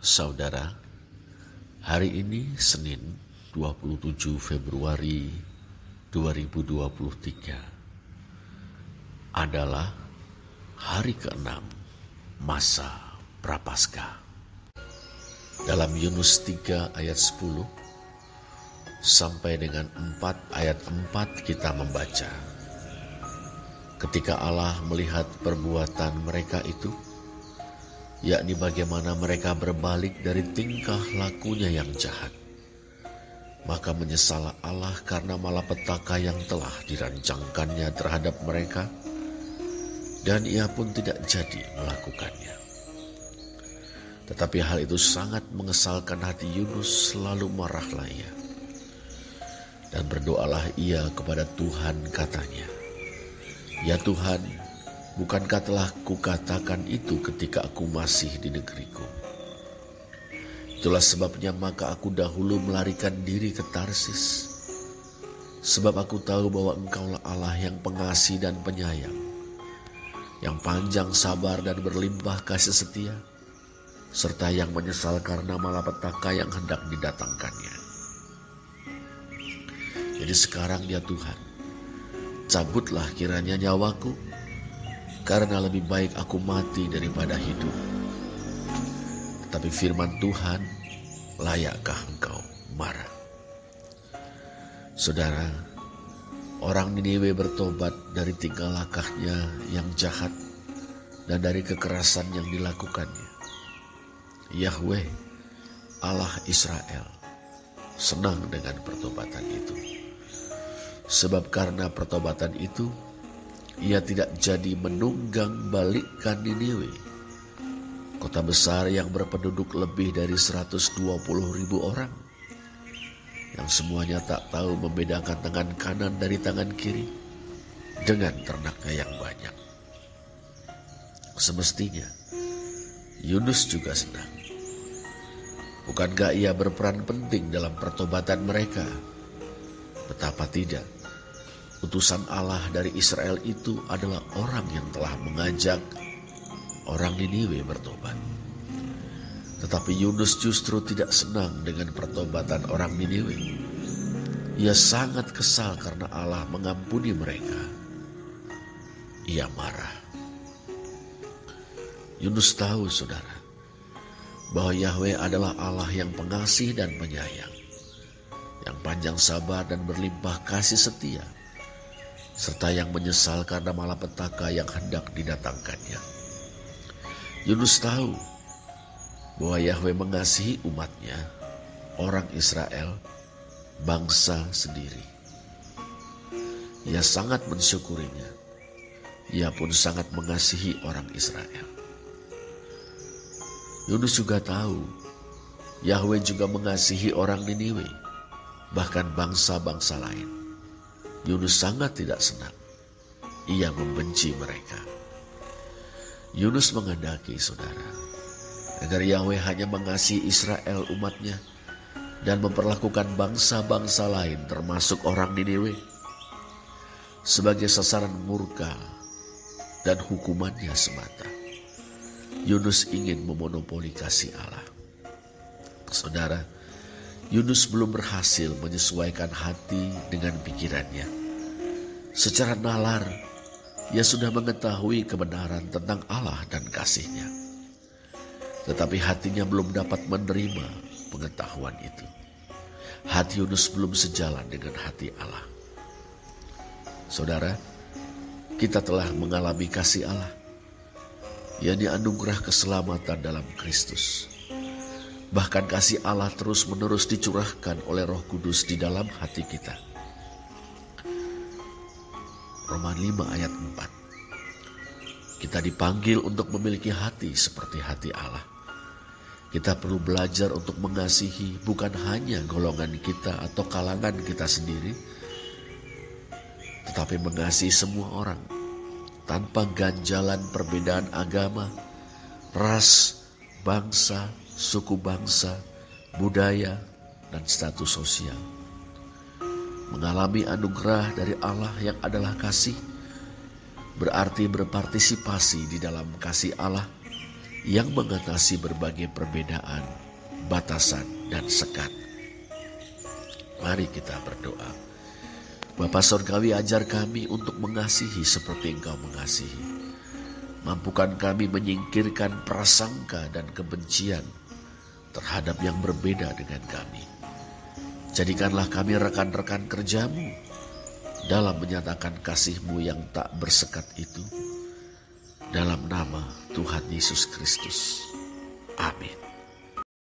Saudara, hari ini Senin 27 Februari 2023 adalah hari ke-6 masa Prapaskah. Dalam Yunus 3 ayat 10 sampai dengan 4 ayat 4 kita membaca, ketika Allah melihat perbuatan mereka itu, yakni bagaimana mereka berbalik dari tingkah lakunya yang jahat, maka menyesallah Allah karena malapetaka yang telah dirancangkannya terhadap mereka, dan ia pun tidak jadi melakukannya. Tetapi hal itu sangat mengesalkan hati Yunus, selalu marahlah ia. Dan berdoalah ia kepada Tuhan, katanya, "Ya Tuhan, bukankah telah kukatakan itu ketika aku masih di negeriku? Itulah sebabnya maka aku dahulu melarikan diri ke Tarsis. Sebab aku tahu bahwa Engkaulah Allah yang pengasih dan penyayang, yang panjang sabar dan berlimpah kasih setia, serta yang menyesal karena malapetaka yang hendak didatangkannya. Jadi sekarang ya Tuhan, cabutlah kiranya nyawaku, karena lebih baik aku mati daripada hidup." Tetapi firman Tuhan, layakkah engkau marah? Saudara, orang Niniwe bertobat dari tingkah lakunya yang jahat dan dari kekerasan yang dilakukannya. Yahweh, Allah Israel, senang dengan pertobatan itu. Sebab karena pertobatan itu, ia tidak jadi menunggang balikkan Niniwe, kota besar yang berpenduduk lebih dari 120.000 orang, yang semuanya tak tahu membedakan tangan kanan dari tangan kiri, dengan ternaknya yang banyak. Semestinya Yunus juga senang. Bukankah ia berperan penting dalam pertobatan mereka? Betapa tidak. Utusan Allah dari Israel itu adalah orang yang telah mengajak orang Niniwe bertobat. Tetapi Yunus justru tidak senang dengan pertobatan orang Niniwe. Ia sangat kesal karena Allah mengampuni mereka. Ia marah. Yunus tahu, saudara, bahwa Yahweh adalah Allah yang pengasih dan penyayang, yang panjang sabar dan berlimpah kasih setia, serta yang menyesal karena malapetaka yang hendak didatangkannya. Yunus tahu bahwa Yahweh mengasihi umatnya, orang Israel, bangsa sendiri. Ia sangat mensyukurinya. Ia pun sangat mengasihi orang Israel. Yunus juga tahu Yahweh juga mengasihi orang Niniwe, bahkan bangsa-bangsa lain. Yunus sangat tidak senang. Ia membenci mereka. Yunus menghendaki, saudara, agar Yahweh hanya mengasihi Israel umatnya dan memperlakukan bangsa-bangsa lain termasuk orang Niniwe sebagai sasaran murka dan hukumannya semata. Yunus ingin memonopoli kasih Allah. Saudara, Yunus belum berhasil menyesuaikan hati dengan pikirannya. Secara nalar, ia sudah mengetahui kebenaran tentang Allah dan kasih-Nya. Tetapi hatinya belum dapat menerima pengetahuan itu. Hati Yunus belum sejalan dengan hati Allah. Saudara, kita telah mengalami kasih Allah, yakni anugerah keselamatan dalam Kristus. Bahkan kasih Allah terus-menerus dicurahkan oleh Roh Kudus di dalam hati kita. Roma 5 ayat 4. Kita dipanggil untuk memiliki hati seperti hati Allah. Kita perlu belajar untuk mengasihi bukan hanya golongan kita atau kalangan kita sendiri, tetapi mengasihi semua orang tanpa ganjalan perbedaan agama, ras, bangsa, suku bangsa, budaya, dan status sosial. Mengalami anugerah dari Allah yang adalah kasih berarti berpartisipasi di dalam kasih Allah yang mengatasi berbagai perbedaan, batasan, dan sekat. Mari kita berdoa. Bapa Surgawi, ajar kami untuk mengasihi seperti Engkau mengasihi. Mampukan kami menyingkirkan prasangka dan kebencian terhadap yang berbeda dengan kami. Jadikanlah kami rekan-rekan kerja-Mu dalam menyatakan kasih-Mu yang tak bersekat itu. Dalam nama Tuhan Yesus Kristus. Amin.